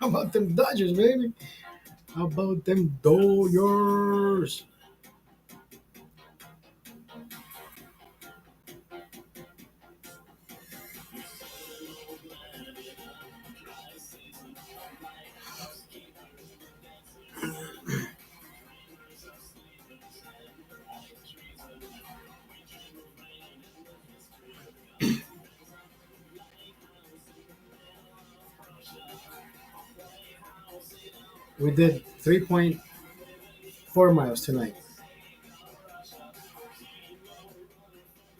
How about them Dodgers, baby? How about them Doyers? We did 3.4 miles tonight.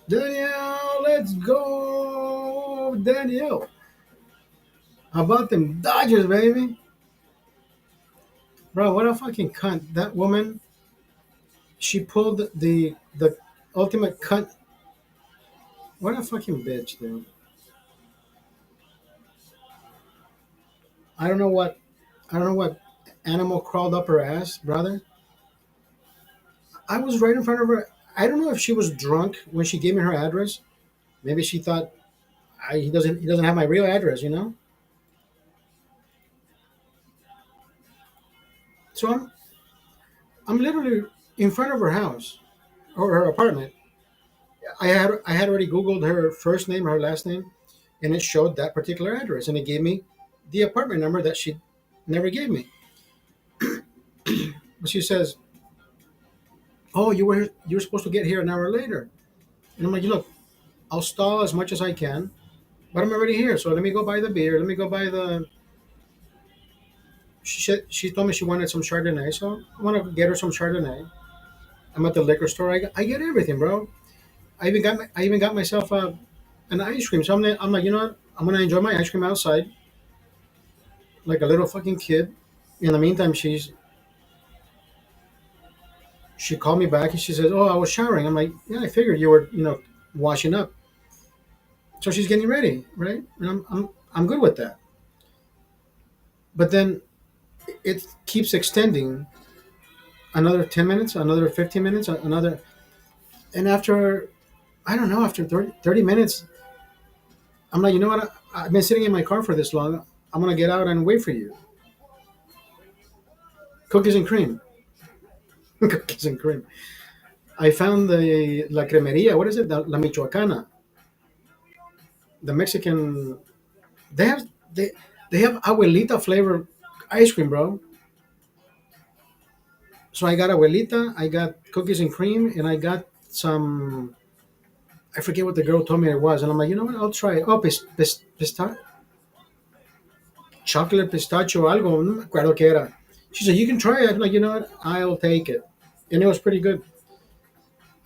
Danielle, let's go, Danielle. How about them Dodgers, baby? Bro, what a fucking cunt. That woman, she pulled the ultimate cunt. What a fucking bitch, dude. I don't know what I don't know what animal crawled up her ass, brother. I was right in front of her. I don't know if she was drunk when she gave me her address. Maybe she thought he doesn't have my real address, you know. So I'm literally in front of her house or her apartment. I had already Googled her first name, her last name, and it showed that particular address, and it gave me the apartment number that she never gave me. But she says, "Oh, you were supposed to get here an hour later," and I'm like, "Look, I'll stall as much as I can, but I'm already here. So let me go buy the beer. Let me go buy the." She told me she wanted some Chardonnay, so I want to get her some Chardonnay. I'm at the liquor store. I get everything, bro. I even got myself an ice cream. So I'm like, you know what? I'm gonna enjoy my ice cream outside, like a little fucking kid. In the meantime, she called me back and she says, "Oh, I was showering." I'm like, "Yeah, I figured you were, washing up." So she's getting ready, right? And I'm good with that. But then it keeps extending another 10 minutes, another 15 minutes, another, and after I don't know, after 30 minutes, I'm like, you know what? I've been sitting in my car for this long. I'm gonna get out and wait for you. Cookies and cream. Cookies and cream. I found the La Cremeria. What is it? La Michoacana. The Mexican. They have they they have abuelita flavor ice cream, bro. So I got abuelita. I got cookies and cream, and I got some. I forget what the girl told me it was, and I'm like, you know what? I'll try it. Oh, chocolate pistachio algo. No me acuerdo qué era. She said, you can try it. I'm like, you know what? I'll take it. And it was pretty good.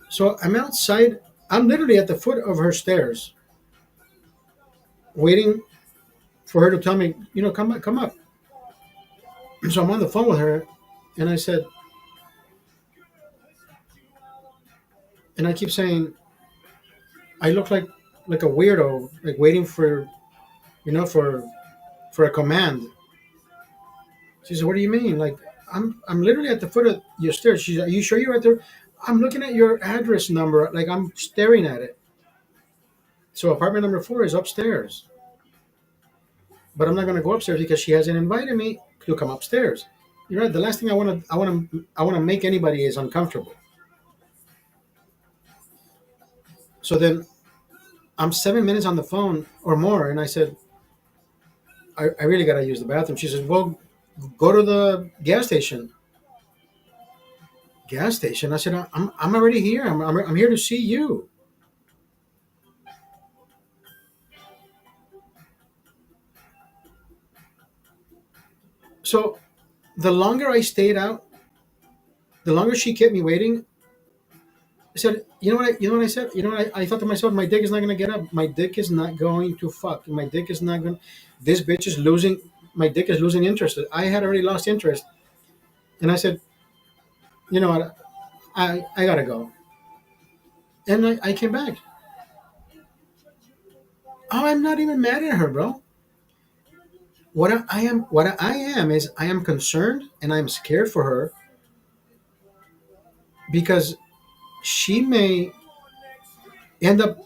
So I'm outside. I'm literally at the foot of her stairs, waiting for her to tell me, come up, come up. So I'm on the phone with her, and I said, and I keep saying, I look like a weirdo, like waiting for, for a command. She said, what do you mean? Like, I'm literally at the foot of your stairs. She's, are you sure you're at there? I'm looking at your address number, like I'm staring at it. So apartment number 4 is upstairs, but I'm not gonna go upstairs because she hasn't invited me to come upstairs. You're right. The last thing I want to make anybody is uncomfortable. So then I'm 7 minutes on the phone or more, and I said, I really gotta use the bathroom. She says, well, go to the gas station. Gas station. I said, I'm already here. I'm here to see you. So the longer I stayed out, the longer she kept me waiting. I said, you know what I said? You know what I thought to myself, my dick is not gonna get up. My dick is not going to fuck. My dick is not going. This bitch is losing. My dick is losing interest. I had already lost interest, and I said, you know what? I gotta go. And I came back. Oh, I'm not even mad at her, bro. What I am is I am concerned and I'm scared for her because she may end up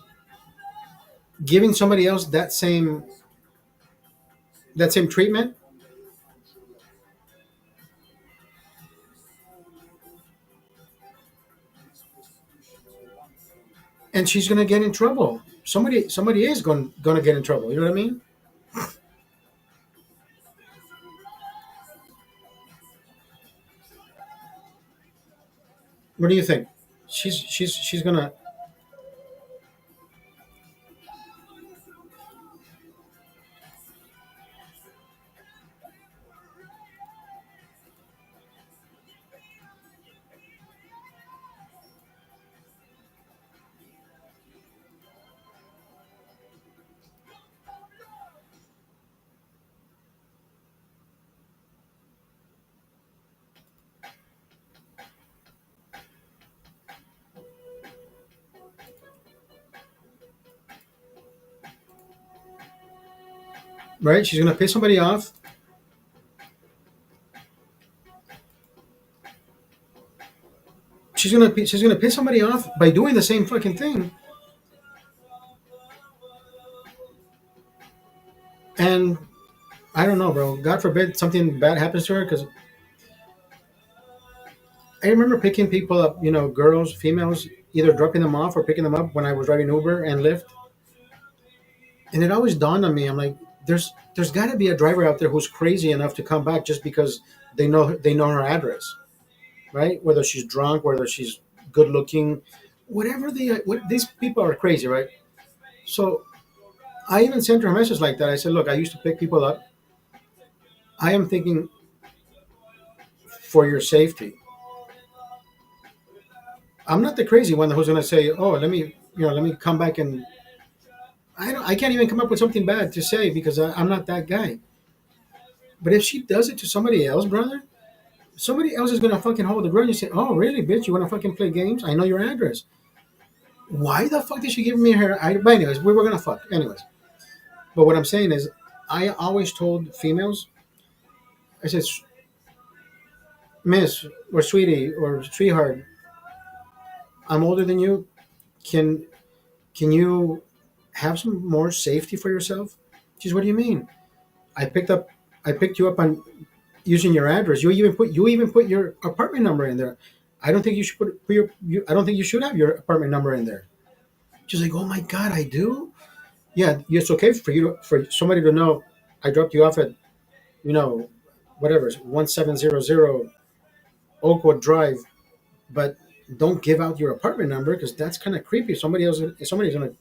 giving somebody else that same treatment, and she's gonna get in trouble. Somebody is gonna get in trouble. You know what I mean? What do you think? She's gonna right. She's gonna piss somebody off. She's gonna piss somebody off by doing the same fucking thing. And I don't know, bro. God forbid something bad happens to her. Because I remember picking people up, girls, females, either dropping them off or picking them up when I was driving Uber and Lyft. And it always dawned on me. I'm like, there's got to be a driver out there who's crazy enough to come back just because they know her address, right? Whether she's drunk, whether she's good looking, whatever these people are crazy, right? So I even sent her a message like that. I said, look, I used to pick people up. I am thinking for your safety. I'm not the crazy one who's going to say, oh, let me come back and I can't even come up with something bad to say because I'm not that guy. But if she does it to somebody else, brother, somebody else is gonna fucking hold the grudge and say, "Oh, really, bitch? You wanna fucking play games? I know your address. Why the fuck did she give me her?" But anyways, we were gonna fuck. Anyways, but what I'm saying is, I always told females, I said, "Miss or sweetie or sweetheart, I'm older than you. Can can you have some more safety for yourself?" She's, "What do you mean? I picked up, I picked you up on using your address. You even put your apartment number in there. I don't think you should put your I don't think you should have your apartment number in there." She's like, "Oh my god, I do." Yeah, it's okay for somebody to know I dropped you off at you know whatever 1700 Oakwood Drive, but don't give out your apartment number because that's kind of creepy. Somebody's gonna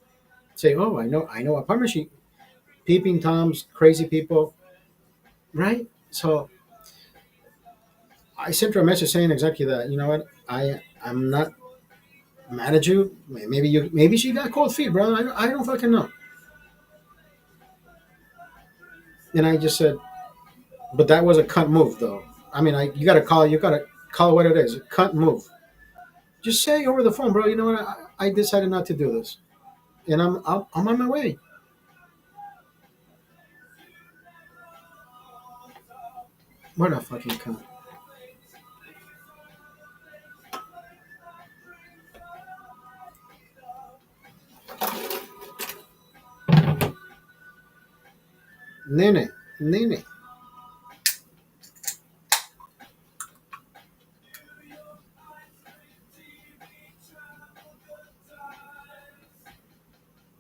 say, "Oh, I know apartment she peeping toms, crazy people," right? So I sent her a message saying exactly that. You know what? I'm not mad at you. Maybe she got cold feet, bro. I don't fucking know. And I just said, but that was a cunt move, though. I mean, you gotta call it what it is, a cunt move. Just say over the phone, bro. You know what? I decided not to do this, and I'm on my way. What a fucking cunt, nene, nene.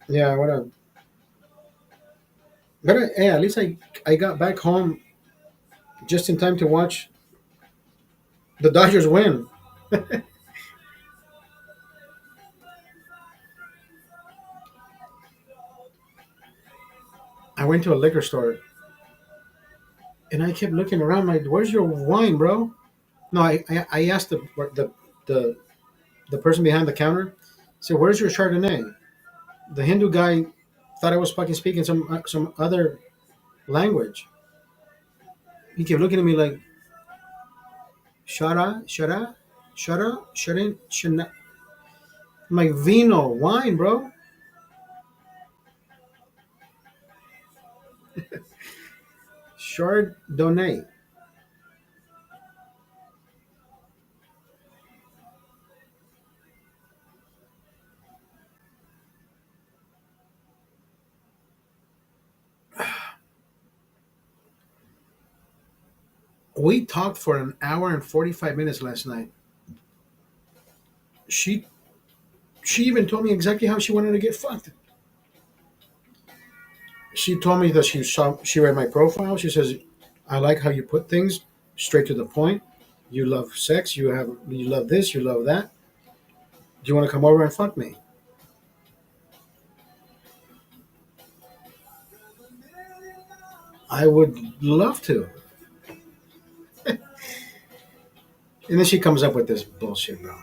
Yeah, what a. But hey, at least I got back home just in time to watch the Dodgers win. I went to a liquor store and I kept looking around like, "Where's your wine, bro?" No, I asked the the person behind the counter. So where's your Chardonnay? The Hindu guy thought I was fucking speaking some other language. He kept looking at me like, shara, shara, shara, sharin, shana. I'm like, vino, wine, bro. Chardonnay. We talked for an hour and 45 minutes last night. She She even told me exactly how she wanted to get fucked. She told me that she read my profile. She says, "I like how you put things straight to the point. You love sex. You love this. You love that. Do you want to come over and fuck me?" I would love to. And then she comes up with this bullshit, bro.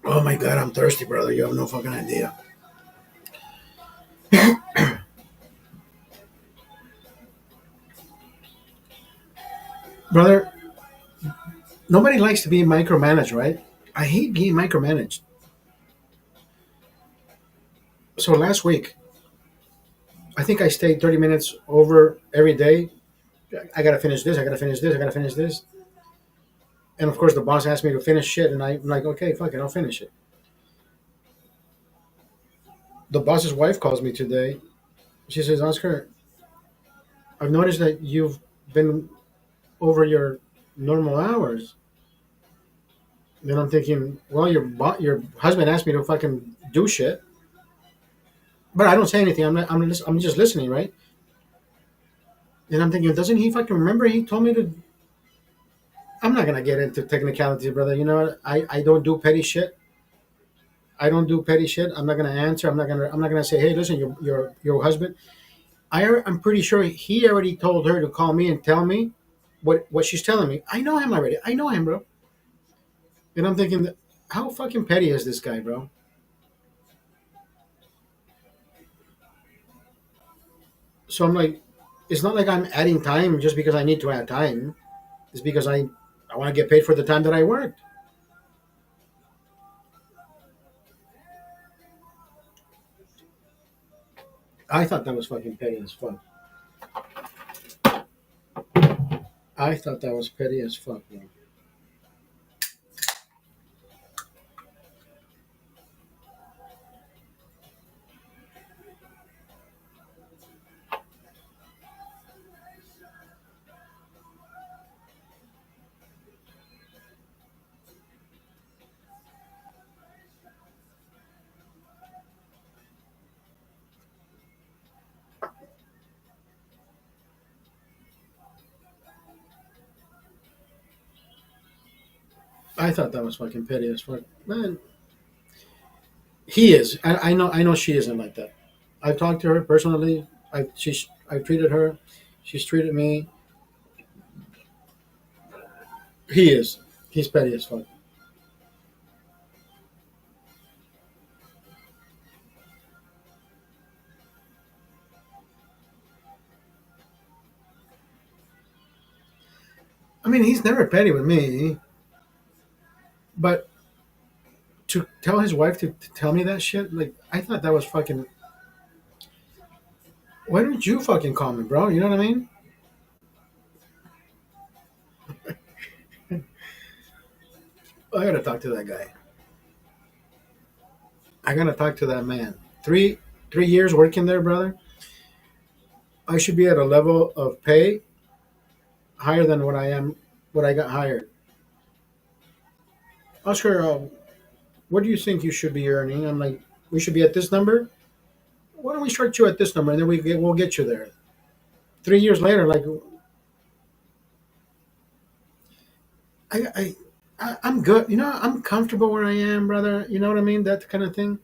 Oh my god, I'm thirsty, brother. You have no fucking idea, brother. Nobody likes to be micromanaged, right? I hate being micromanaged. So last week, I think I stayed 30 minutes over every day. I gotta finish this. I gotta finish this. I gotta finish this. And of course, the boss asked me to finish shit, and I'm like, okay, fuck it, I'll finish it. The boss's wife calls me today. She says, Oscar, I've noticed that you've been over your normal hours. Then I'm thinking, well, your husband asked me to fucking do shit, but I don't say anything. I'm just listening, right? And I'm thinking, doesn't he fucking remember? He told me to. I'm not gonna get into technicalities, brother. You know what? I don't do petty shit. I don't do petty shit. I'm not gonna answer. I'm not gonna say, hey, listen, your husband. I'm pretty sure he already told her to call me and tell me what she's telling me. I know him already. I know him, bro. And I'm thinking, how fucking petty is this guy, bro? So I'm like, it's not like I'm adding time just because I need to add time. It's because I want to get paid for the time that I worked. I thought that was fucking petty as fuck. I thought that was petty as fuck, bro. I thought that was fucking petty as fuck. Man, he is. I know she isn't like that. I've talked to her personally. I've treated her. She's treated me. He is. He's petty as fuck. I mean, he's never petty with me, but to tell his wife to tell me that shit, like I thought that was fucking. Why don't you fucking call me, bro? You know what I mean? I gotta talk to that guy. I gotta talk to that man. Three years working there, brother. I should be at a level of pay higher than what I am, what I got hired. Oscar, what do you think you should be earning? I'm like, we should be at this number. Why don't we start you at this number, and then we'll get you there. 3 years later, like I, I, I'm good. You know, I'm comfortable where I am, brother. You know what I mean? That kind of thing.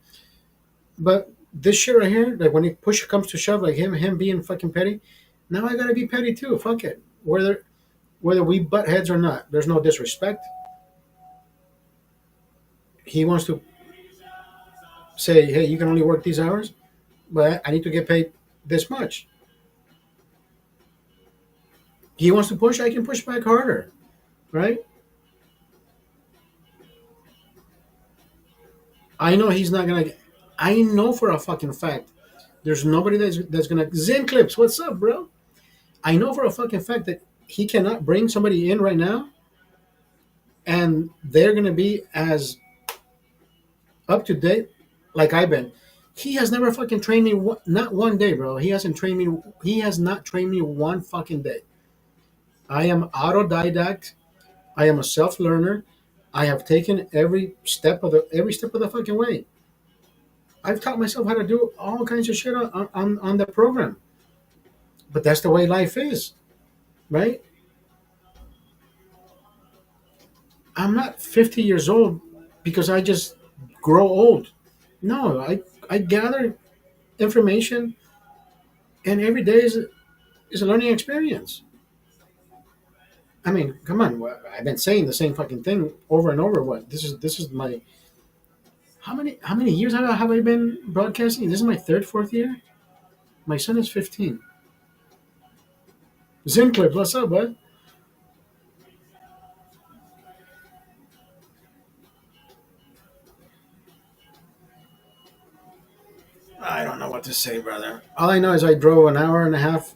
But this shit right here, like when it push comes to shove, like him being fucking petty. Now I gotta be petty too. Fuck it. Whether we butt heads or not, there's no disrespect. He wants to say, hey, you can only work these hours, but I need to get paid this much. He wants to push, I can push back harder. right? I know he's not gonna. I know for a fucking fact. There's nobody that's gonna Zen Clips. What's up, bro? I know for a fucking fact that he cannot bring somebody in right now, and they're gonna be as up to date like I've been. He has never fucking trained me, not one day, bro. He hasn't trained me. He has not trained me one fucking day. I am autodidact. I am a self learner. I have taken every step of the fucking way. I've taught myself how to do all kinds of shit on the program. But that's the way life is, right? I'm not 50 years old because I just grow old. No, I gather information, and every day is a learning experience. I mean, come on. I've been saying the same fucking thing over and over. What? This is my how many years have I been broadcasting? This is my third, fourth year. My son is 15. Zen Clips, what's up, bud? I don't know what to say, brother. All I know is I drove an hour and a half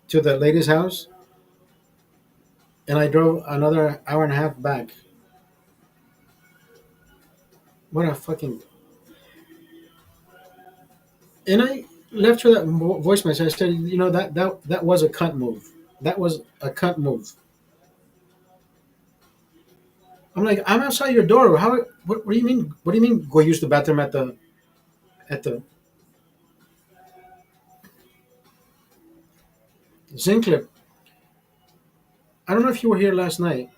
to the lady's house, and I drove another hour and a half back. What a fucking. And I left her that voice message. I said, that was a cunt move. That was a cunt move. I'm like, I'm outside your door. How? What do you mean? What do you mean? Go use the bathroom at the Zen Clip. I don't know if you were here last night,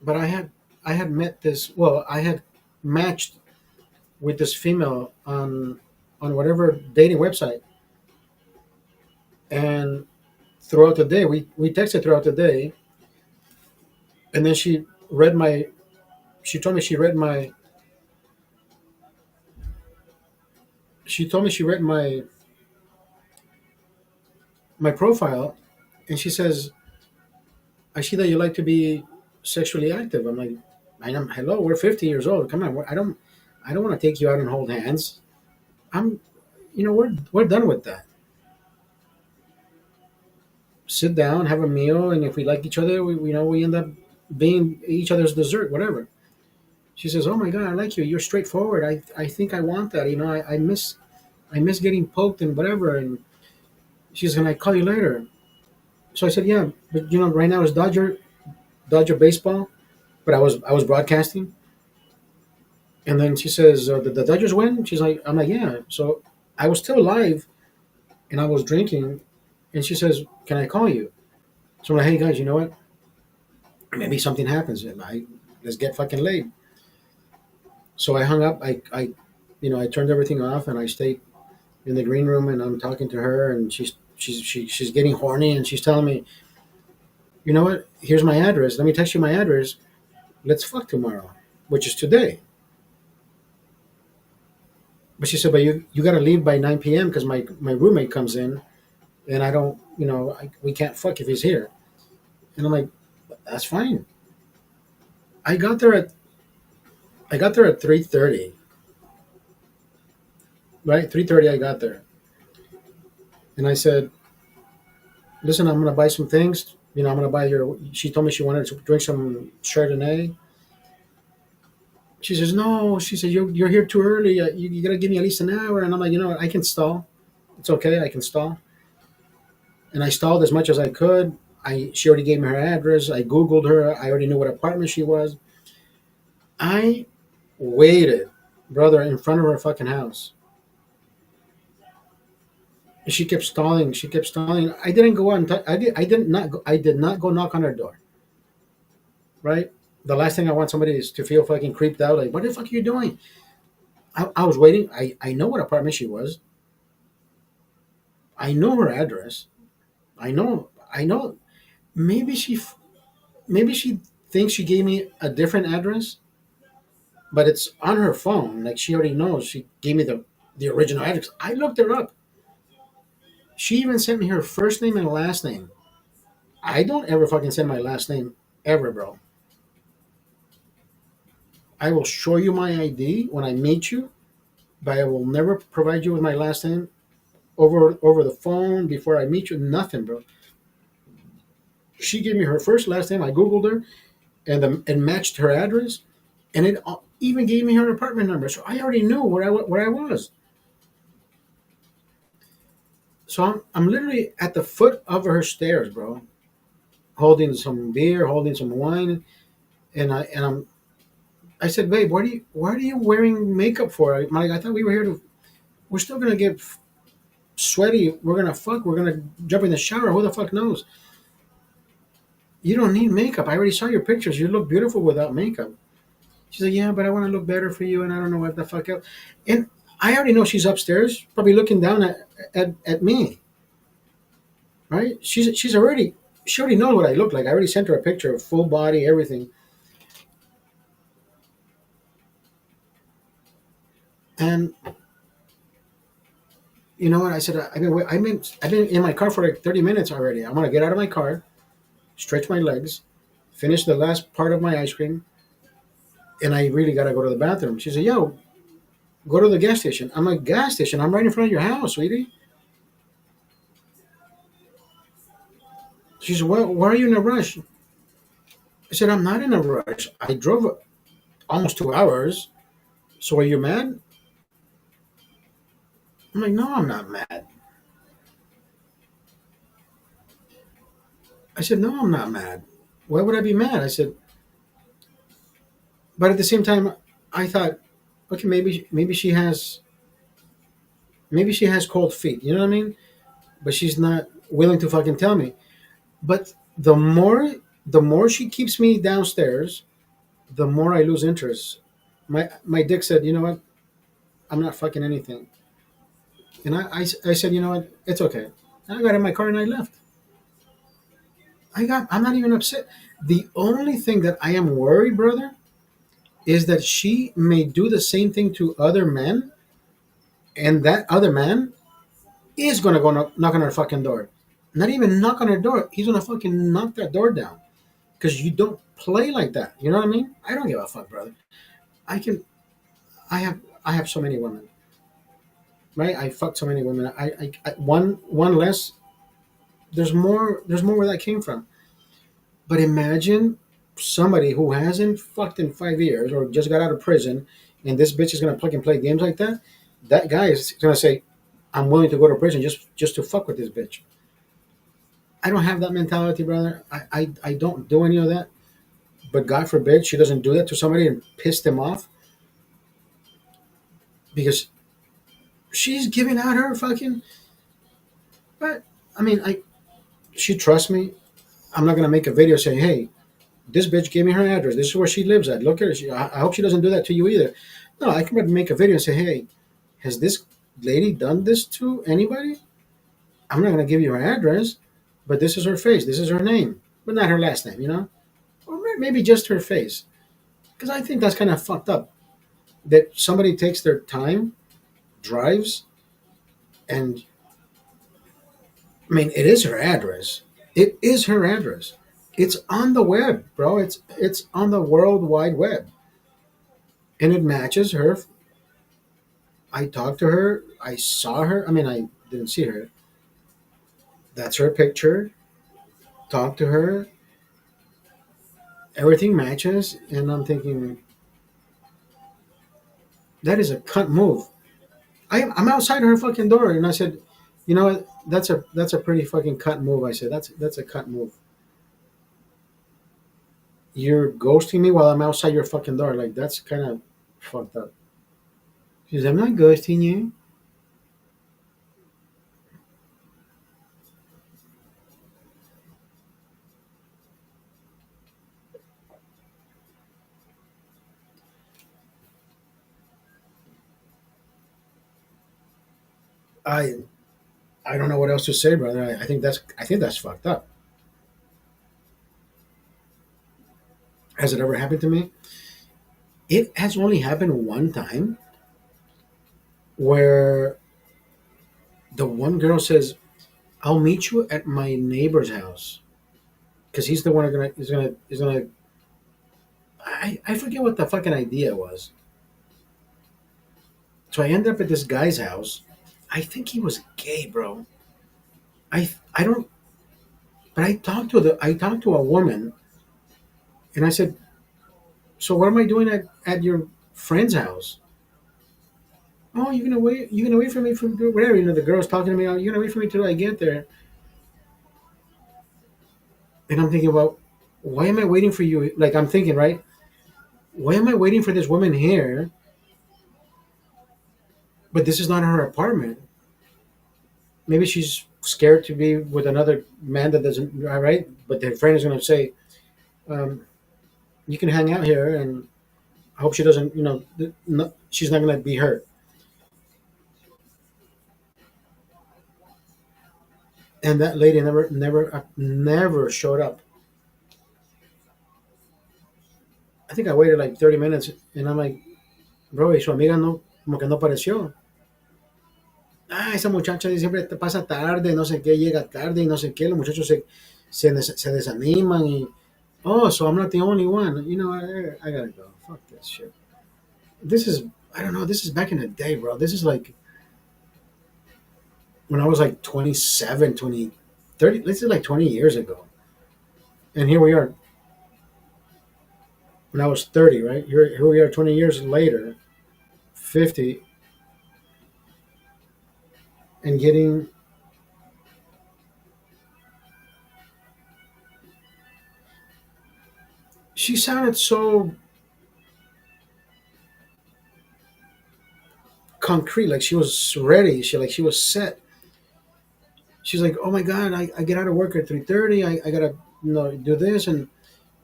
but I had met this. Well, I had matched with this female on whatever dating website, and throughout the day we texted throughout the day, and then read my she told me she told me she read my profile, and she says, I see that you like to be sexually active. I'm like, I am. Hello, we're 50 years old. Come on, I don't want to take you out and hold hands. I'm, we're done with that. Sit down, have a meal, and if we like each other, we end up being each other's dessert, whatever. She says, "Oh my God, I like you. You're straightforward. I think I want that. I miss getting poked and whatever." And she's gonna call you later. So I said, "Yeah, but right now it's Dodger baseball." But I was broadcasting, and then she says, "Did the Dodgers win?" I'm like, "Yeah." So I was still live, and I was drinking, and she says, "Can I call you?" So I'm like, "Hey guys, you know what? Maybe something happens, and let's get fucking laid." So I hung up. I turned everything off, and I stayed in the green room, and I'm talking to her, and she's getting horny, and she's telling me, "You know what? Here's my address. Let me text you my address. Let's fuck tomorrow," which is today. But she said, "But you got to leave by 9 p.m. because my roommate comes in, and I don't, we can't fuck if he's here." And I'm like, "That's fine." I got there at I got there at 3:30. Right, 3:30. I got there, and I said, "Listen, I'm gonna buy some things. I'm gonna buy your." She told me she wanted to drink some Chardonnay. She says, "No." She said, "You're here too early. You gotta give me at least an hour." And I'm like, "You know what? I can stall. It's okay. I can stall." And I stalled as much as I could. She already gave me her address. I Googled her. I already knew what apartment she was. I waited, brother, in front of her fucking house. And she kept stalling. She kept stalling. I didn't go on. I did not go knock on her door. Right. The last thing I want somebody is to feel fucking creeped out. Like, what the fuck are you doing? I was waiting. I know what apartment she was. I know her address. I know. I know. Maybe maybe she thinks she gave me a different address, but it's on her phone. Like she already knows. She gave me the original address. I looked her up. She even sent me her first name and last name. I don't ever fucking send my last name ever, bro. I will show you my ID when I meet you, but I will never provide you with my last name over the phone before I meet you. Nothing, bro. She gave me her first last name. I googled her and matched her address, and it even gave me her apartment number. So I already knew where I was. So I'm literally at the foot of her stairs, bro, holding some beer, holding some wine, and I said, babe, why are you wearing makeup for? I thought we were here to. We're still gonna get sweaty. We're gonna fuck. We're gonna jump in the shower. Who the fuck knows? You don't need makeup. I already saw your pictures. You look beautiful without makeup. She's like, yeah, but I want to look better for you, and I don't know what the fuck else. And I already know she's upstairs, probably looking down at me, right? She already knows what I look like. I already sent her a picture of full body, everything. And you know what? I said, I've been in my car for like 30 minutes already. I want to get out of my car, stretch my legs, finish the last part of my ice cream, and I really gotta go to the bathroom. She said, yo, go to the gas station. I'm like, gas station? I'm right in front of your house, sweetie. She said, well, why are you in a rush? I said, I'm not in a rush. I drove almost 2 hours. So are you mad? I'm like, no, I'm not mad. I said, no, I'm not mad. Why would I be mad? I said, but at the same time, I thought, okay, maybe she has cold feet. You know what I mean? But she's not willing to fucking tell me. But the more she keeps me downstairs, the more I lose interest. My dick said, you know what? I'm not fucking anything. And I said, you know what? It's okay. And I got in my car and I left. I'm not even upset. The only thing that I am worried, brother, is that she may do the same thing to other men, and that other man is gonna go knock on her fucking door. Not even knock on her door. He's gonna fucking knock that door down because you don't play like that. You know what I mean? I don't give a fuck, brother. I can. I have so many women, right? I fucked so many women. One less. There's more. There's more where that came from. But imagine somebody who hasn't fucked in 5 years or just got out of prison, and this bitch is gonna fucking play games like that. That guy is gonna say, "I'm willing to go to prison just to fuck with this bitch." I don't have that mentality, brother. I don't do any of that. But God forbid she doesn't do that to somebody and piss them off because she's giving out her fucking. But I mean, she trusts me. I'm not gonna make a video saying, "Hey, this bitch gave me her address. This is where she lives at. Look at her. I hope she doesn't do that to you either." No, I can make a video and say, "Hey, has this lady done this to anybody?" I'm not gonna give you her address, but this is her face. This is her name, but not her last name. You know, or maybe just her face. Because I think that's kind of fucked up that somebody takes their time, drives, and I mean, it is her address. It is her address. It's on the web, bro. It's on the World Wide Web, and it matches her. I talked to her. I saw her. I mean, I didn't see her. That's her picture. Talked to her. Everything matches, and I'm thinking that is a cunt move. I'm outside her fucking door, and I said, you know what? That's a pretty fucking cunt move. I said that's a cunt move. You're ghosting me while I'm outside your fucking door. Like that's kind of fucked up. She says, I'm not ghosting you. I I don't know what else to say, brother. I think that's fucked up. Has it ever happened to me? It has only happened one time where the one girl says, I'll meet you at my neighbor's house. because he's the one who is gonna. I forget what the fucking idea was. So I ended up at this guy's house. I think he was gay, bro. I don't. But I talked to a woman, and I said, "So what am I doing at your friend's house?" Oh, you're gonna wait for me from whatever. The girl's talking to me. Oh, you're gonna wait for me till I get there. And I'm thinking, well, why am I waiting for you? Like I'm thinking, right? Why am I waiting for this woman here? But this is not her apartment. Maybe she's scared to be with another man that doesn't. All right, but her friend is gonna say, um, "You can hang out here," and I hope she doesn't. No, she's not gonna be hurt. And that lady never showed up. I think I waited like 30 minutes, and I'm like, bro, y su amiga no, como que no apareció. Ah, esa muchacha siempre te pasa tarde, no sé qué, llega tarde y no sé qué, los muchachos se desaniman y, oh, so I'm not the only one. I gotta go. Fuck this shit. This is, I don't know, this is back in the day, bro. This is like when I was like 27, 20, 30. This is like 20 years ago. And here we are, when I was 30, right? Here we are 20 years later, 50, and getting, she sounded so concrete, like she was ready. She was set. She's like, "Oh my god, I get out of work at 3:30. I gotta do this, and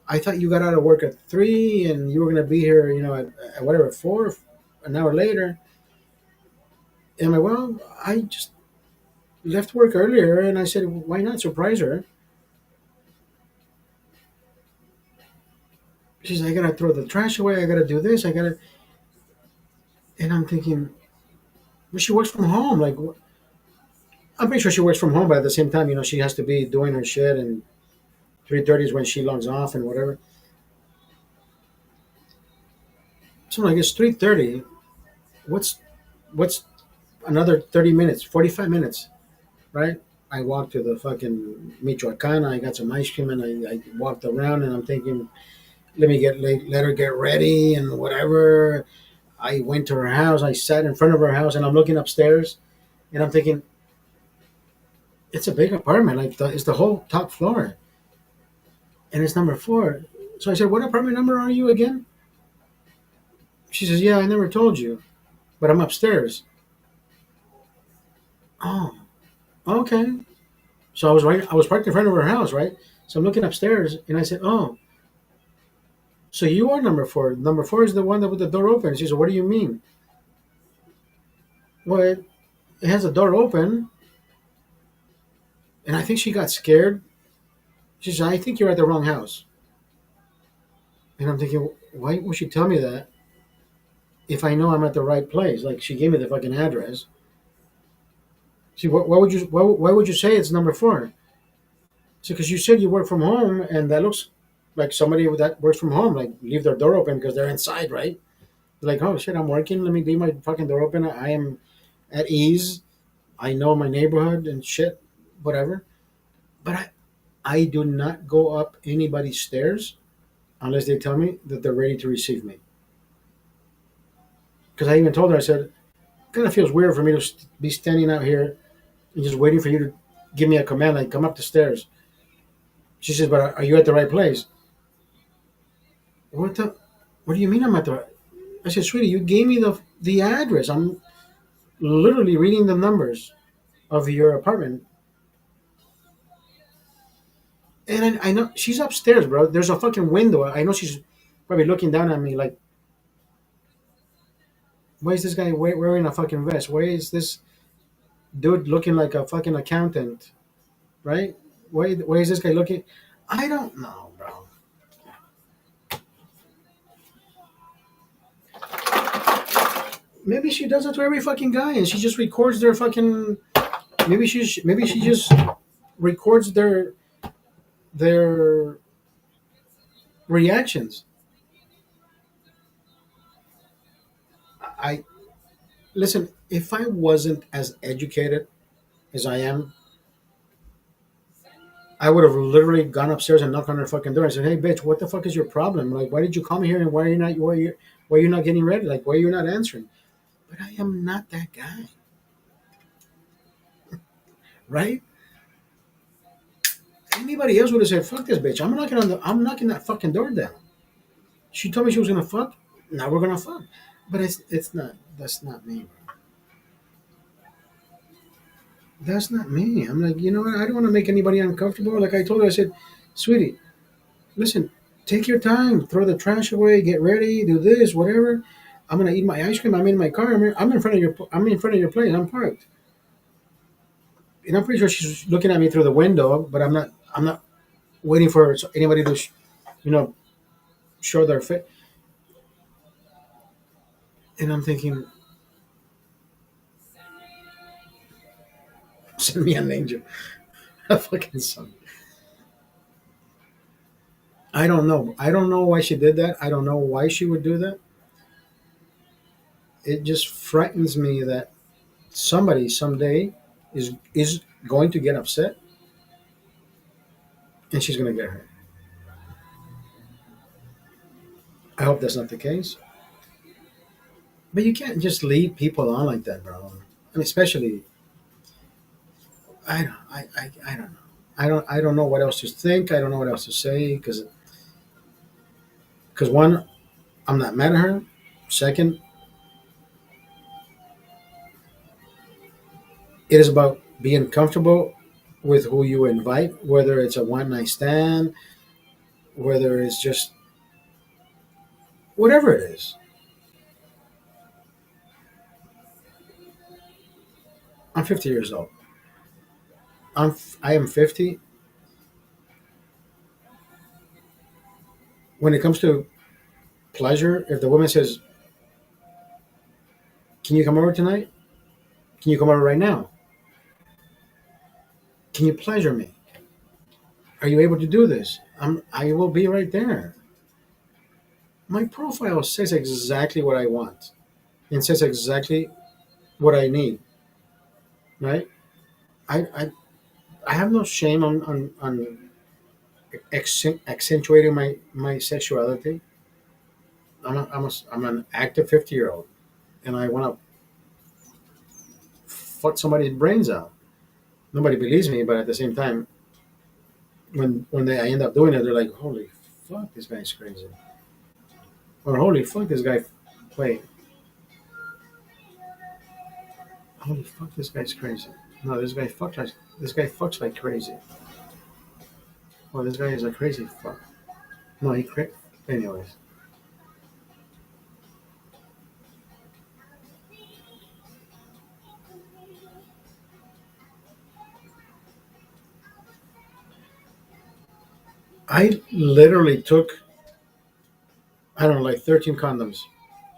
I thought you got out of work at 3, and you were gonna be here, at whatever 4, an hour later." And I'm like, "Well, I just left work earlier," and I said, "Why not surprise her?" She's like, "I gotta throw the trash away. I gotta do this. I gotta," and I'm thinking, well, she works from home. Like, I'm pretty sure she works from home, but at the same time, she has to be doing her shit, and 3:30 is when she logs off and whatever. So I'm like, it's 3:30. What's another 30 minutes, 45 minutes, right? I walked to the fucking Michoacana. I got some ice cream, and I walked around, and I'm thinking, let her get ready and whatever. I went to her house. I sat in front of her house, and I'm looking upstairs, and I'm thinking, it's a big apartment. Like it's the whole top floor, and it's number 4. So I said, "What apartment number are you again?" She says, "Yeah, I never told you, but I'm upstairs." Oh, okay. So I was parked in front of her house, right? So I'm looking upstairs, and I said, "Oh, so you are number 4. Number 4 is the one that with the door open." She said, "What do you mean?" Well, it has the door open, and I think she got scared. She said, "I think you're at the wrong house." And I'm thinking, why would she tell me that if I know I'm at the right place? Like she gave me the fucking address. See, why would you say it's number 4? So because you said you work from home, and that looks like somebody that works from home, like leave their door open because they're inside, right? Like, oh shit, I'm working. Let me leave my fucking door open. I am at ease. I know my neighborhood and shit, whatever. But I do not go up anybody's stairs unless they tell me that they're ready to receive me. Because I even told her, I said, it kind of feels weird for me to be standing out here and just waiting for you to give me a command, like come up the stairs. She says, "But are you at the right place?" What the? What do you mean I'm at the right? I said, "Sweetie, you gave me the address. I'm literally reading the numbers of your apartment." And I know she's upstairs, bro. There's a fucking window. I know she's probably looking down at me like, why is this guy wearing a fucking vest? Why is this dude looking like a fucking accountant? Right? Why is this guy looking? I don't know, bro. Maybe she does it to every fucking guy, and she just records their fucking. Maybe she just records their reactions. I listen. If I wasn't as educated as I am, I would have literally gone upstairs and knocked on her fucking door and said, "Hey, bitch, what the fuck is your problem? Like, why did you come here and why are you not getting ready? Like, why are you not answering?" But I am not that guy, right? Anybody else would have said, "Fuck this bitch. I'm knocking that fucking door down." She told me she was gonna fuck. Now we're gonna fuck. But it's not. That's not me, bro. That's not me. I'm like, you know what? I don't want to make anybody uncomfortable. Like I told her, I said, "Sweetie, listen, take your time. Throw the trash away. Get ready. Do this, whatever. I'm gonna eat my ice cream. I'm in my car. I'm in front of your. I'm in front of your place. I'm parked." And I'm pretty sure she's looking at me through the window, but I'm not. I'm not waiting for anybody to, you know, show their face. And I'm thinking, send me an angel. A fucking son. I don't know. I don't know why she did that. I don't know why she would do that. It just frightens me that somebody someday is going to get upset and she's going to get hurt. I hope that's not the case. But you can't just lead people on like that, bro. I mean, especially I don't know. I don't know what else to think. I don't know what else to say because one, I'm not mad at her. Second, it is about being comfortable with who you invite, whether it's a one night stand, whether it's just whatever it is. I'm 50 years old. I am 50. When it comes to pleasure, if the woman says, "Can you come over tonight? Can you come over right now? Can you pleasure me? Are you able to do this? I will be right there." My profile says exactly what I want and says exactly what I need. Right? I I, I have no shame on accentuating my sexuality. I'm an active 50-year-old, and I want to fuck somebody's brains out. Nobody believes me, but at the same time, I end up doing it, they're like, "Holy fuck, this guy's crazy," or "Holy fuck, this guy, wait, holy fuck, this guy's crazy." No, this guy fucks like crazy. Well, this guy is a crazy fuck. No, anyways. I literally took, I don't know, like 13 condoms.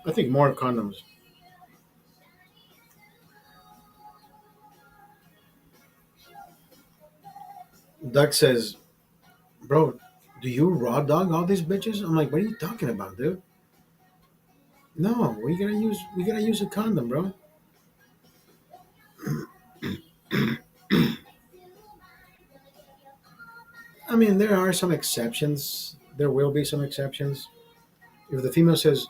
I think more condoms. Doug says, "Bro, do you raw dog all these bitches?" I'm like, "What are you talking about, dude? No, we gotta use a condom, bro." I mean, there are some exceptions. There will be some exceptions. If the female says,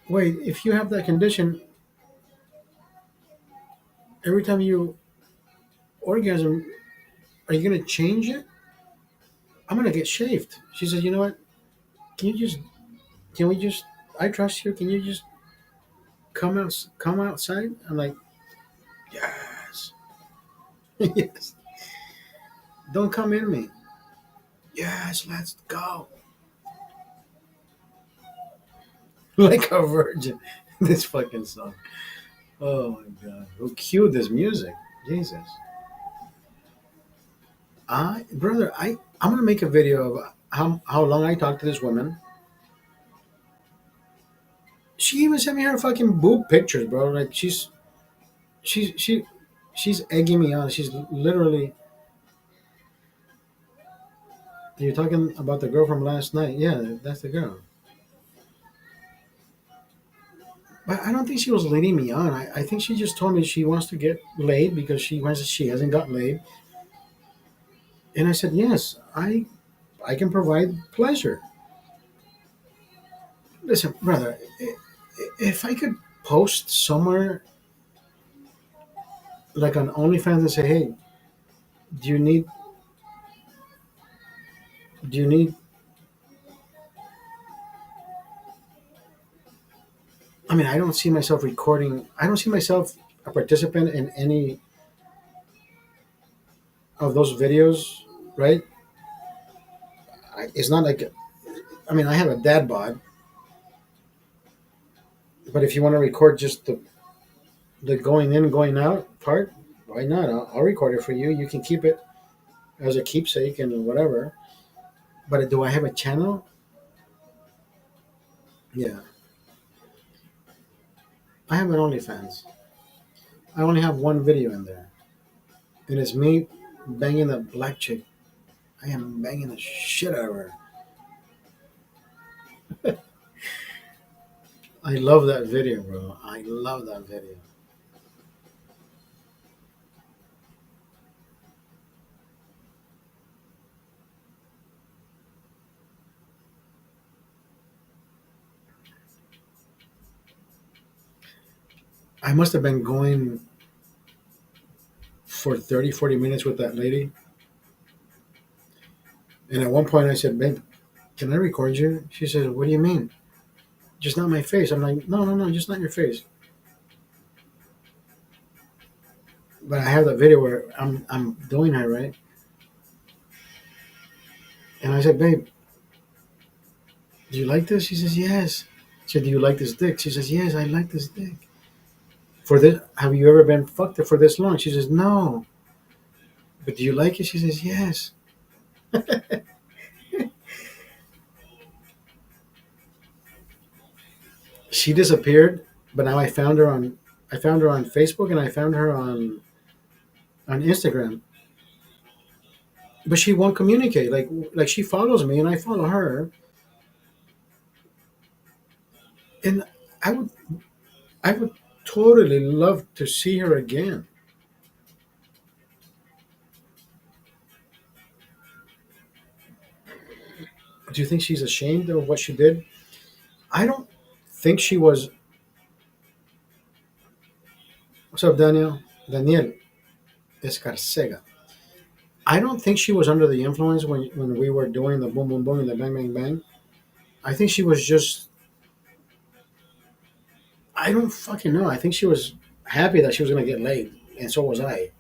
"Wait, if you have that condition, every time you orgasm, are you gonna change it?" "I'm gonna get shaved." She says, "You know what? Can you just can we just I trust you. Can you just come outside?" I'm like, "Yes." Yes. "Don't come in me." "Yes, let's go." Like a virgin. This fucking song. Oh my god. Who cued this music? Jesus. I'm gonna make a video of how long I talked to this woman. She even sent me her fucking boob pictures, bro. Like she's she's egging me on. She's literally. You're talking about the girl from last night. Yeah, that's the girl. But I don't think she was leading me on. I think she just told me she wants to get laid because she hasn't got laid. And I said, yes, I can provide pleasure. Listen, brother, if I could post somewhere like on OnlyFans and say, hey, do you need do you need I mean, I don't see myself recording. I don't see myself a participant in any of those videos, right? It's not like I mean, I have a dad bod, but if you want to record just the going in, going out part, why not? I'll record it for you. You can keep it as a keepsake and whatever. But do I have a channel? Yeah, I have an OnlyFans. I only have one video in there, and it's me banging a black chick. I am banging the shit out of her. I love that video, bro. I love that video. I must have been going for 30, 40 minutes with that lady. And at one point I said, babe, can I record you? She said, what do you mean? Just not my face. I'm like, no, no, no, just not your face. But I have that video where I'm doing her, right? And I said, babe, do you like this? She says, yes. I said, do you like this dick? She says, yes, I like this dick. For this, have you ever been fucked for this long? She says, no. But do you like it? She says, yes. She disappeared, but now I found her on Facebook and I found her on Instagram. But she won't communicate. Like she follows me and I follow her. And I would I would totally love to see her again. Do you think she's ashamed of what she did? I don't think she was. What's up, Daniel? Daniel Escarcega. I don't think she was under the influence when we were doing the boom boom boom and the bang bang bang. I think she was just. I don't fucking know. I think she was happy that she was gonna get laid, and so was I.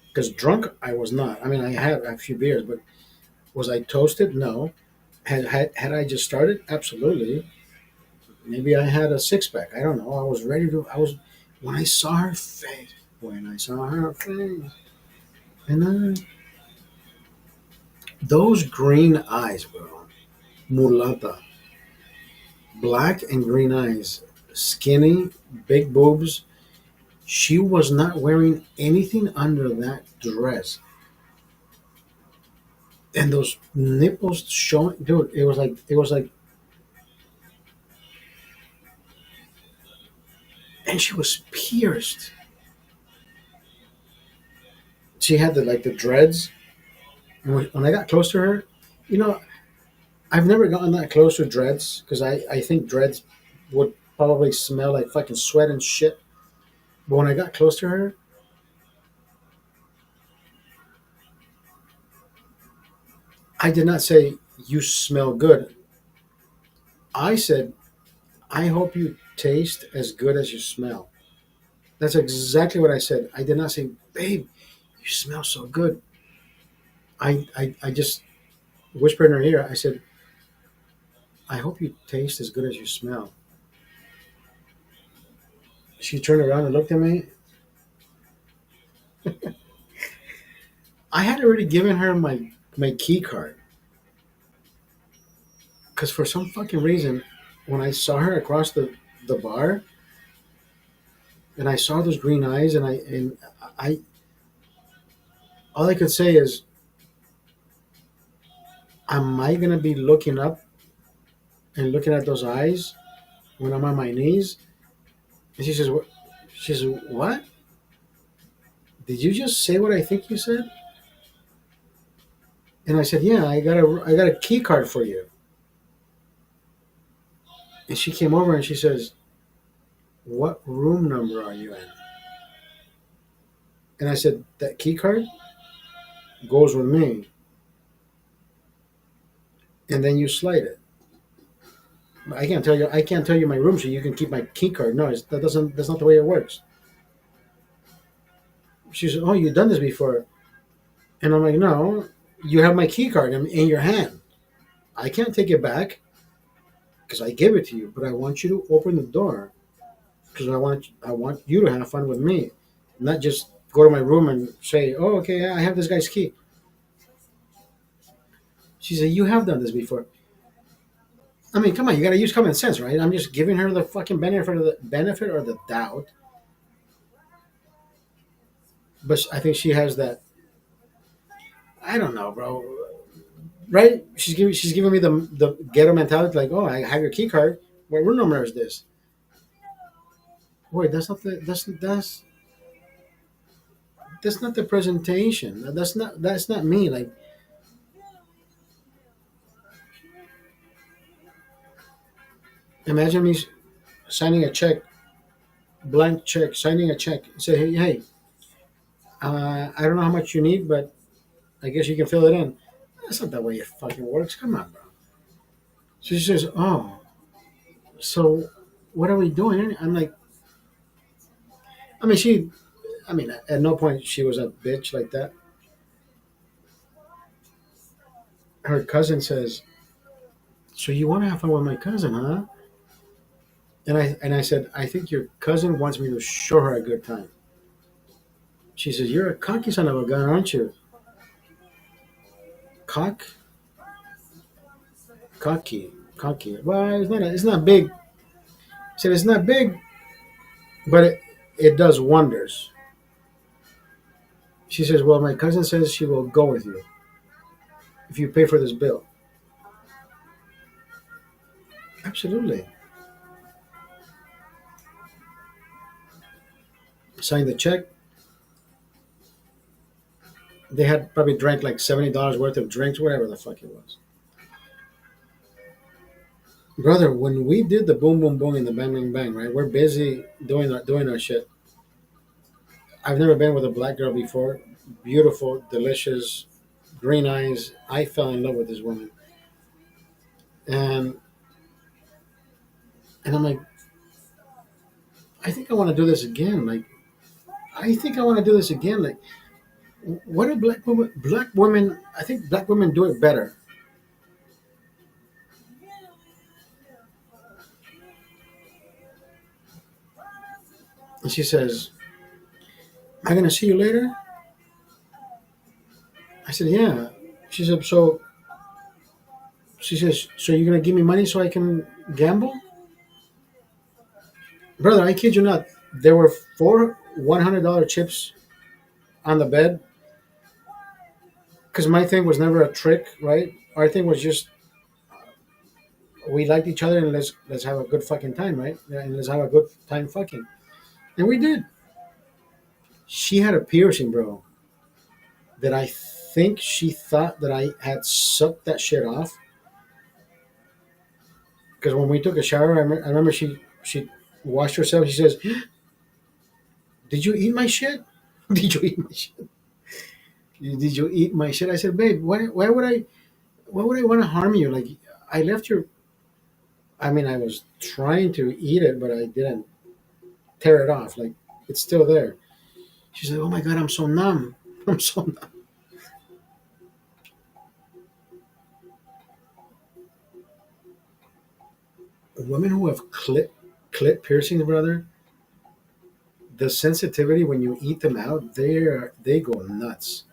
Because drunk, I was not. I mean, I had a few beers, but was I toasted? No. Had I just started? Absolutely. Maybe I had a six pack. I don't know. I was ready to. I was when I saw her face. When I saw her face, and those green eyes, bro, mulata, black and green eyes, skinny, big boobs. She was not wearing anything under that dress, and those nipples showing, dude. It was like, and she was pierced. She had the dreads, and when I got close to her, you know, I've never gotten that close to dreads because I think dreads would probably smell like fucking sweat and shit. But when I got close to her, I did not say, you smell good. I said, I hope you taste as good as you smell. That's exactly what I said. I did not say, babe, you smell so good. I just whispered in her ear, I said, I hope you taste as good as you smell. She turned around and looked at me. I had already given her my key card. Because for some fucking reason, when I saw her across the bar and I saw those green eyes and I all I could say is am I gonna be looking up and looking at those eyes when I'm on my knees? And she says, "What?" She says, "What? Did you just say what I think you said?" And I said, "Yeah, I got a key card for you." And she came over and she says, "What room number are you in?" And I said, "That key card goes with me, and then you slide it. I can't tell you. I can't tell you my room so you can keep my key card. No, that doesn't. That's not the way it works." She said, "Oh, you've done this before," and I'm like, "No, you have my key card in your hand. I can't take it back because I gave it to you, but I want you to open the door because I want you to have fun with me, not just go to my room and say, oh, okay, I have this guy's key." She said, "You have done this before." I mean, come on, you got to use common sense, right? I'm just giving her the fucking benefit or the doubt, but I think she has that. I don't know, bro. Right? She's giving me the ghetto mentality, like, oh, I have your key card. What room number is this? Wait, that's not the presentation. That's not me. Like, imagine me signing a check, blank check, signing a check. Say, hey, I don't know how much you need, but I guess you can fill it in. That's not the way it fucking works. Come on, bro. So she says, oh, so what are we doing? I'm like, I mean, at no point she was a bitch like that. Her cousin says, so you want to have fun with my cousin, huh? And I said, I think your cousin wants me to show her a good time. She says, you're a cocky son of a gun, aren't you? Cock? Cocky. Well, it's not big. I said, it's not big, but it does wonders. She says, well, my cousin says she will go with you if you pay for this bill. Absolutely. Signed the check. They had probably drank like $70 worth of drinks, whatever the fuck it was. Brother, when we did the boom boom boom and the bang bang bang, right? We're busy doing our shit. I've never been with a black girl before. Beautiful, delicious, green eyes. I fell in love with this woman, and I'm like, I think I want to do this again. Like, I think I want to do this again. Like, what do black women? Black women. I think black women do it better. And she says, "Am I gonna see you later?" I said, "Yeah." She said, "So." She says, "So you're gonna give me money so I can gamble?" Brother, I kid you not. There were four $100 chips on the bed because my thing was never a trick, right? Our thing was just we liked each other and let's have a good fucking time, right? Yeah, and let's have a good time fucking, and we did. She had a piercing, bro, that I think she thought that I had sucked that shit off. Because when we took a shower, I remember she washed herself. She says, "Did you eat my shit? Did you eat my shit? Did you eat my shit?" I said, "Babe, why would I want to harm you? Like, I left your. I mean, I was trying to eat it, but I didn't tear it off. Like, it's still there." She said, "Oh my god, I'm so numb. I'm so numb." Women who have clit piercings, brother, the sensitivity when you eat them out, they go nuts.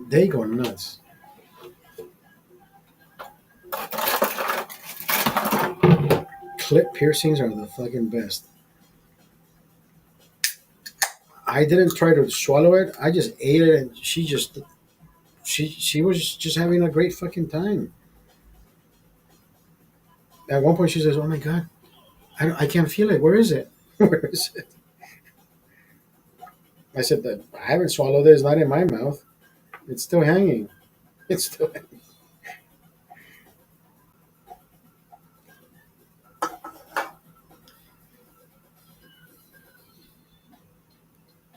They go nuts. Clit piercings are the fucking best. I didn't try to swallow it. I just ate it, and She was just having a great fucking time. At one point, she says, "Oh my god, I can't feel it. Where is it? Where is it?" I said that I haven't swallowed it. It's not in my mouth. It's still hanging. It's still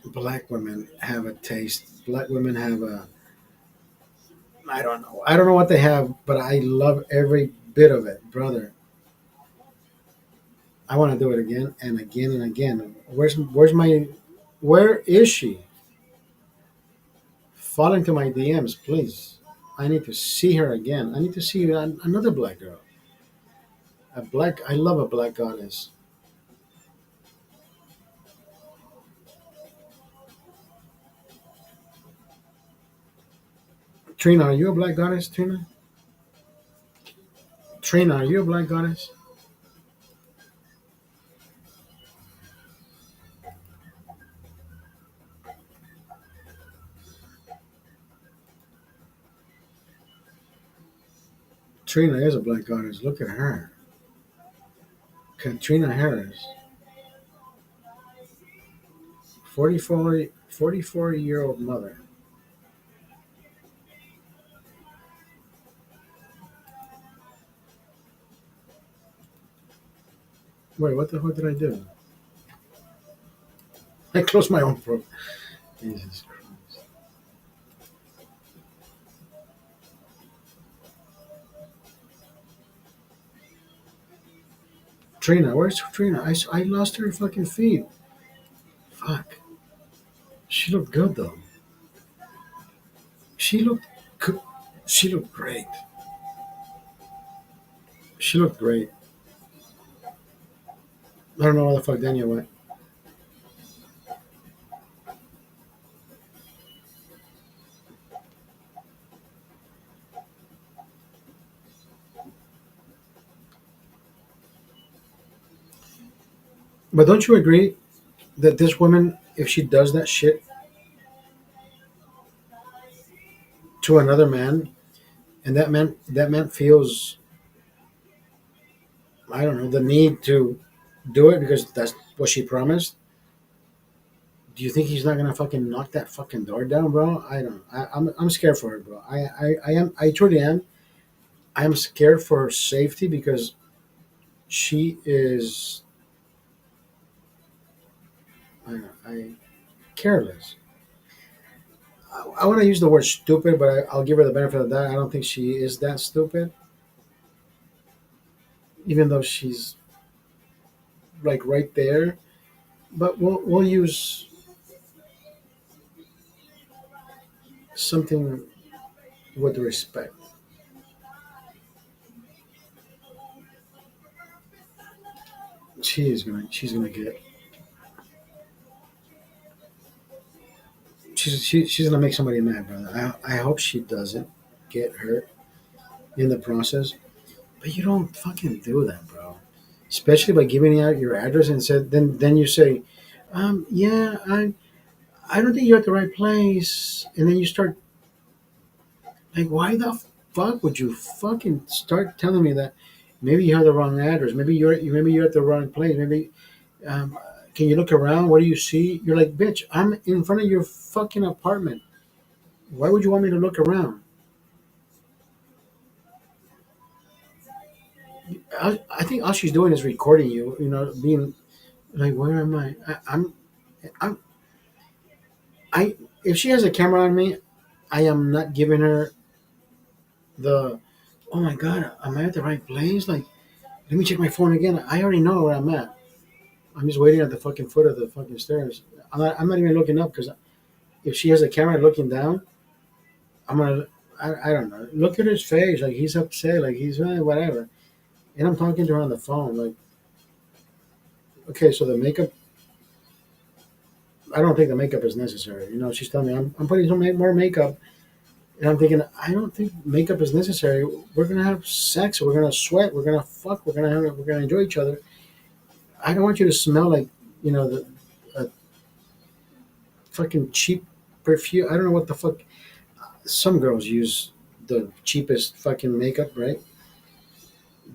black women have a taste. Black women have a I don't know. I don't know what they have, but I love every bit of it, brother. I want to do it again and again and again. Where is she? Fall into my DMs, please. I need to see her again. I need to see another black girl. I love a black goddess. Trina, are you a black goddess, Trina? Trina, are you a black goddess? Trina is a black goddess. Look at her. Katrina Harris, 44-year-old mother. Wait, what the fuck did I do? I closed my own throat. Jesus Christ. Trina, where's Trina? I lost her fucking feed. Fuck. She looked good though. She looked good. She looked great. She looked great. I don't know where the fuck Daniel went. But don't you agree that this woman, if she does that shit to another man, and that man feels, I don't know, the need to do it because that's what she promised. Do you think he's not gonna fucking knock that fucking door down, bro? I don't. I'm scared for her, bro. I am. I truly am. I am scared for her safety because she is. I careless. I want to use the word stupid, but I'll give her the benefit of that. I don't think she is that stupid, even though she's like right there. But we'll use something with respect. She's gonna get. She's gonna make somebody mad, brother. I hope she doesn't get hurt in the process. But you don't fucking do that, bro. Especially by giving out your address and said then you say, yeah, I don't think you're at the right place, and then you start like, why the fuck would you fucking start telling me that? Maybe you have the wrong address. Maybe you're at the wrong place. Maybe um, can you look around? What do you see? You're like, bitch, I'm in front of your fucking apartment. Why would you want me to look around? I think all she's doing is recording you. You know, being like, where am I? I'm, I. If she has a camera on me, I am not giving her the. Oh my god, am I at the right place? Like, let me check my phone again. I already know where I'm at. I'm just waiting at the fucking foot of the fucking stairs. I'm not even looking up because if she has a camera looking down, I'm gonna. I don't know. Look at his face. Like he's upset. Like he's whatever. And I'm talking to her on the phone. Like, okay, so the makeup. I don't think the makeup is necessary. You know, she's telling me I'm putting some more makeup, and I'm thinking I don't think makeup is necessary. We're gonna have sex. We're gonna sweat. We're gonna fuck. We're gonna enjoy each other. I don't want you to smell like the fucking cheap perfume. I don't know what the fuck. Some girls use the cheapest fucking makeup, right?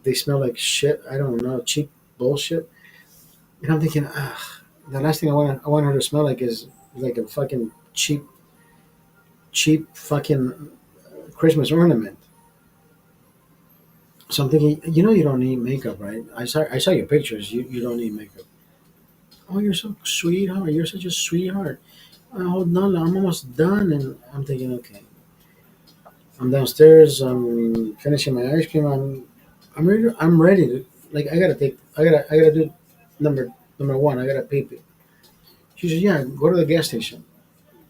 They smell like shit. I don't know, cheap bullshit. And I'm thinking, ah, the last thing I want her to smell like is like a fucking cheap fucking Christmas ornament. So I'm thinking, you don't need makeup, right? I saw your pictures. You don't need makeup. Oh, you're so sweetheart. You're such a sweetheart. Hold on, I'm almost done. And I'm thinking, okay, I'm downstairs. I'm finishing my ice cream. I'm ready. I'm ready to like. I gotta do number one. I gotta pee pee. She said, yeah, go to the gas station.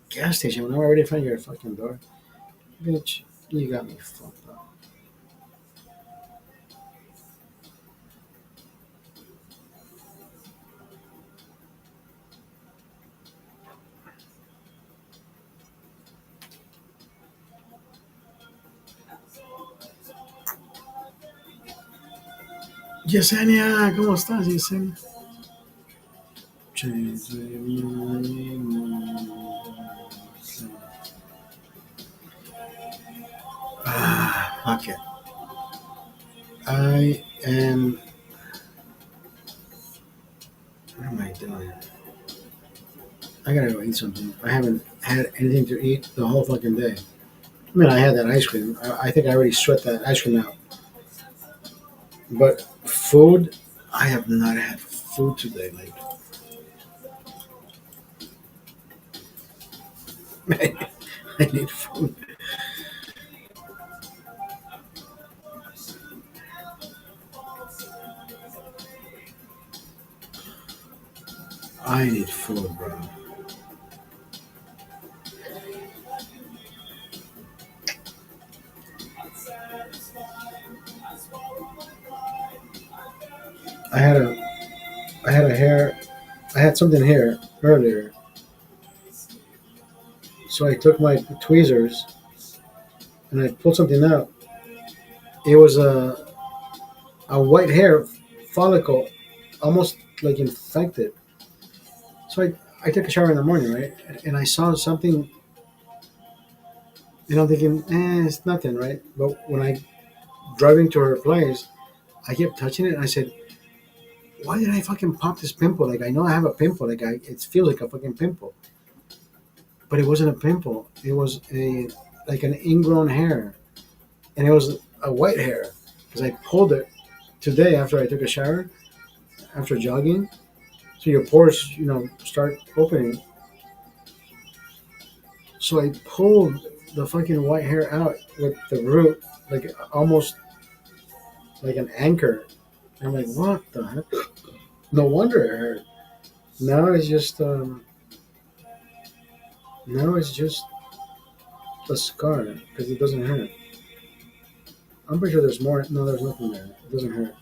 Gas station. When I'm already in front of your fucking door, bitch. You got me fucked up. Yesenia, ¿cómo estás, Yesenia? Ah, fuck it. I am. What am I doing? I gotta go eat something. I haven't had anything to eat the whole fucking day. I mean, I had that ice cream. I think I already sweat that ice cream out. But food, I have not had food today. Like, I need food. I need food, bro. I had a, I had a hair, I had something here earlier. So I took my tweezers and I pulled something out. It was a white hair follicle, almost like infected. So I took a shower in the morning, right? And I saw something, and I'm thinking, it's nothing, right? But when I driving to her place, I kept touching it, and I said, why did I fucking pop this pimple? Like I know I have a pimple, it feels like a fucking pimple, but it wasn't a pimple. It was a like an ingrown hair, and it was a white hair because I pulled it today after I took a shower after jogging. So your pores, start opening. So I pulled the fucking white hair out with the root, like almost like an anchor. I'm like, what the heck? No wonder it hurt. Now it's just now it's just a scar because it doesn't hurt. I'm pretty sure there's more. No, there's nothing there. It doesn't hurt.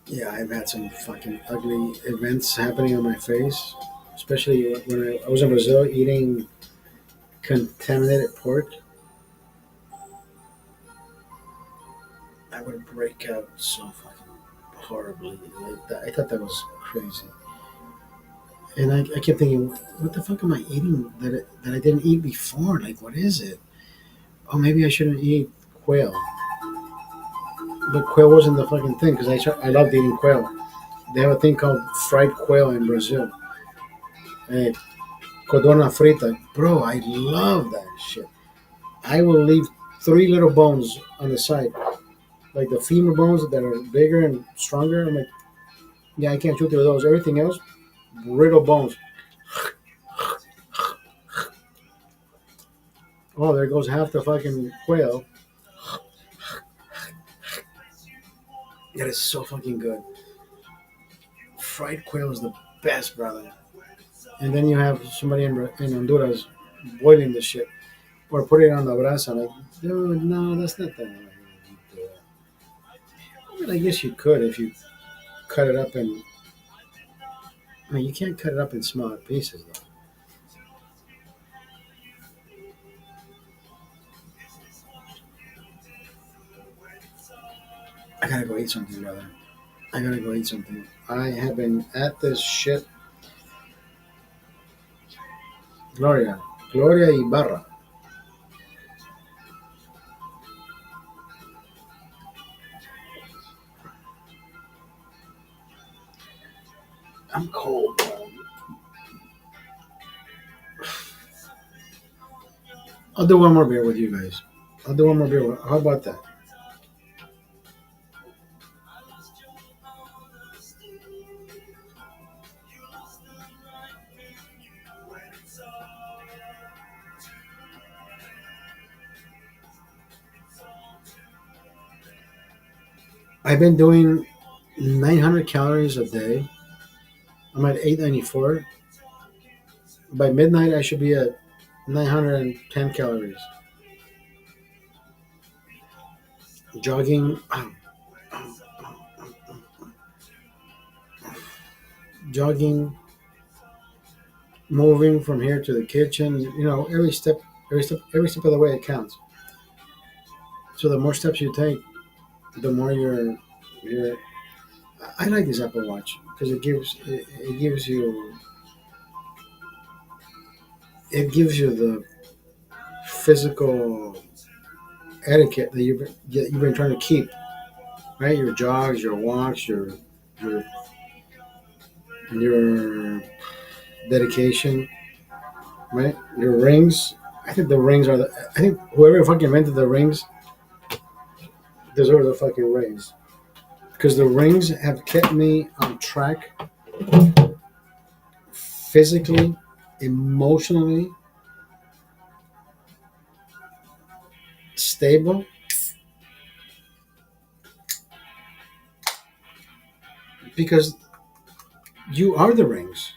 Yeah, I've had some fucking ugly events happening on my face, especially when I was in Brazil eating contaminated pork. I would break out so fucking horribly. Like that. I thought that was crazy. And I kept thinking, what the fuck am I eating that I didn't eat before? Like, what is it? Oh, maybe I shouldn't eat quail. But quail wasn't the fucking thing because I loved eating quail. They have a thing called fried quail in Brazil. Eh, codorna frita. Bro, I love that shit. I will leave three little bones on the side, like the femur bones that are bigger and stronger. I'm like, yeah, I can't chew through those. Everything else, brittle bones. Oh, there goes half the fucking quail. That is so fucking good. Fried quail is the best, brother. And then you have somebody in Honduras boiling the shit or putting it on the brasa. Like, dude, no, that's not the way you do it. I mean, I guess you could if you cut it up in. I mean, you can't cut it up in smaller pieces, though. I gotta go eat something, brother. I gotta go eat something. I have been at this shit Gloria. Gloria Ibarra. I'm cold, bro. I'll do one more beer with you guys. I'll do one more beer. How about that? I've been doing 900 calories a day. I'm at 894. By midnight, I should be at 910 calories. Jogging, jogging, moving from here to the kitchen. Every step of the way it counts. So the more steps you take, the more you're. I like this Apple Watch because it gives you the physical etiquette that you've been trying to keep, right? Your jogs, your walks, your your dedication, right? Your rings. I think the rings are the. I think whoever fucking invented the rings deserve the fucking rings because the rings have kept me on track physically, emotionally stable because you are the rings.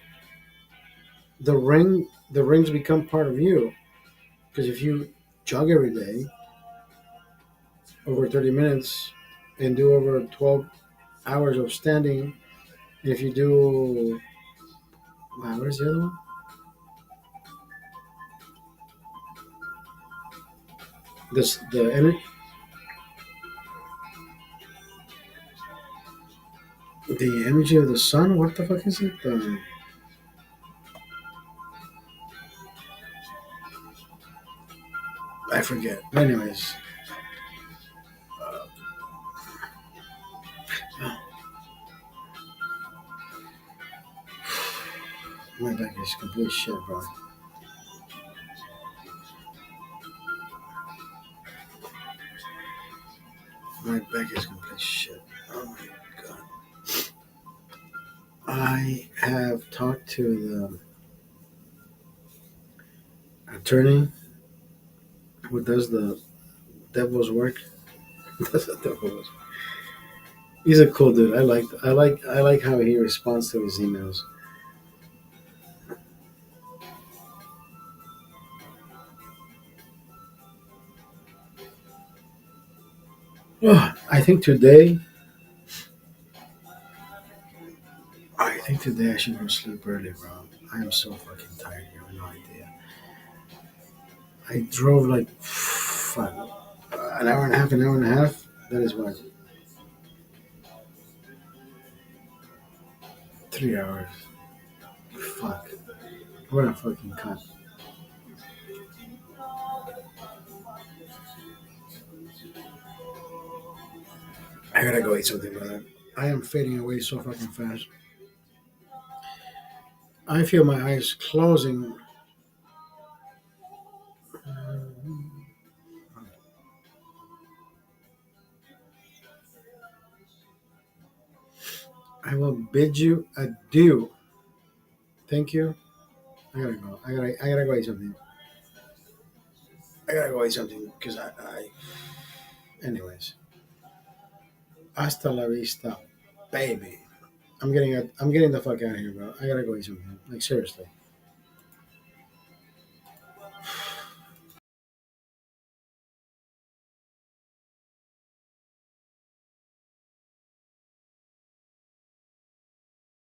The rings become part of you because if you jog every day over 30 minutes and do over 12 hours of standing, and if you do, wow, where's the other one? This the energy of the sun. What the fuck is it? I forget. Anyways, my back is complete shit, bro. My back is complete shit. Oh my god. I have talked to the attorney who does the devil's work. Does the devil's. He's a cool dude. I like how he responds to his emails. I think today. I think today I should go to sleep early, bro. I am so fucking tired. You have no idea. I drove like fuck, an hour and a half. An hour and a half. That is what 3 hours. Fuck. What a fucking cunt. I gotta go eat something, brother. I am fading away so fucking fast. I feel my eyes closing. I will bid you adieu. Thank you. I gotta go. I gotta go eat something. I gotta go eat something because anyways. Hasta la vista, baby. I'm getting the fuck out of here, bro. I gotta go eat something. Like seriously.